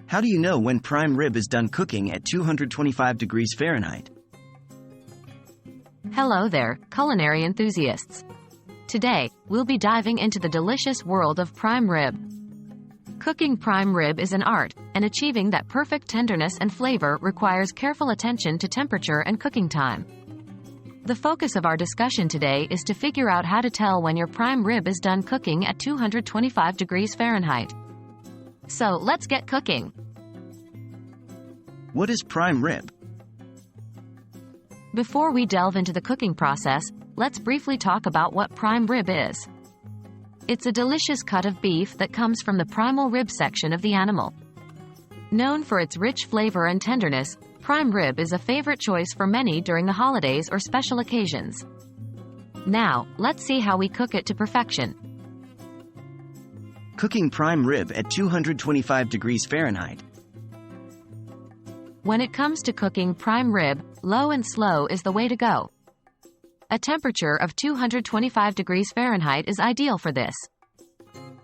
How do you know when prime rib is done cooking at 225 degrees Fahrenheit? Hello there, culinary enthusiasts. Today, we'll be diving into the delicious world of prime rib. Cooking prime rib is an art, and achieving that perfect tenderness and flavor requires careful attention to temperature and cooking time. The focus of our discussion today is to figure out how to tell when your prime rib is done cooking at 225 degrees Fahrenheit. So, let's get cooking. What is prime rib? Before we delve into the cooking process, let's briefly talk about what prime rib is. It's a delicious cut of beef that comes from the primal rib section of the animal. Known for its rich flavor and tenderness, prime rib is a favorite choice for many during the holidays or special occasions. Now, let's see how we cook it to perfection. Cooking prime rib at 225 degrees Fahrenheit. When it comes to cooking prime rib, low and slow is the way to go. A temperature of 225 degrees Fahrenheit is ideal for this.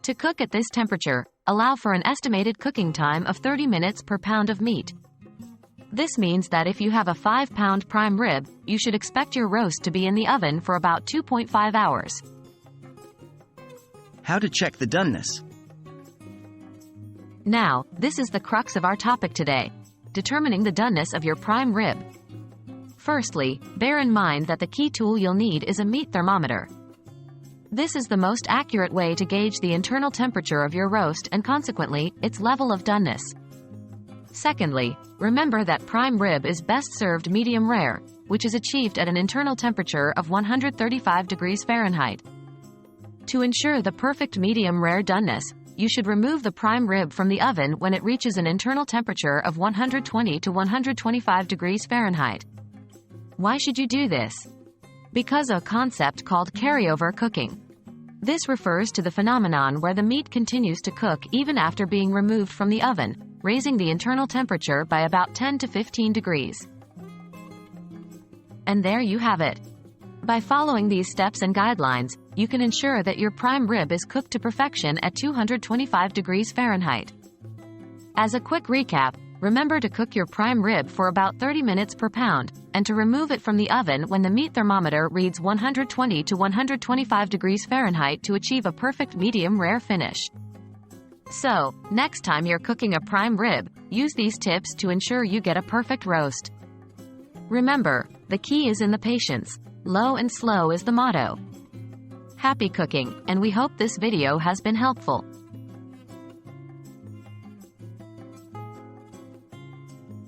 To cook at this temperature, allow for an estimated cooking time of 30 minutes per pound of meat. This means that if you have a 5-pound prime rib, you should expect your roast to be in the oven for about 2.5 hours. How to check the doneness. Now, this is the crux of our topic today: determining the doneness of your prime rib. Firstly, bear in mind that the key tool you'll need is a meat thermometer. This is the most accurate way to gauge the internal temperature of your roast and consequently, its level of doneness. Secondly, remember that prime rib is best served medium rare, which is achieved at an internal temperature of 135 degrees Fahrenheit. To ensure the perfect medium rare doneness, you should remove the prime rib from the oven when it reaches an internal temperature of 120 to 125 degrees Fahrenheit. Why should you do this? Because of a concept called carryover cooking. This refers to the phenomenon where the meat continues to cook even after being removed from the oven, raising the internal temperature by about 10 to 15 degrees. And there you have it. By following these steps and guidelines, you can ensure that your prime rib is cooked to perfection at 225 degrees Fahrenheit. As a quick recap, remember to cook your prime rib for about 30 minutes per pound, and to remove it from the oven when the meat thermometer reads 120 to 125 degrees Fahrenheit to achieve a perfect medium rare finish. So, next time you're cooking a prime rib, use these tips to ensure you get a perfect roast. Remember, the key is in the patience. Low and slow is the motto. Happy cooking, and we hope this video has been helpful.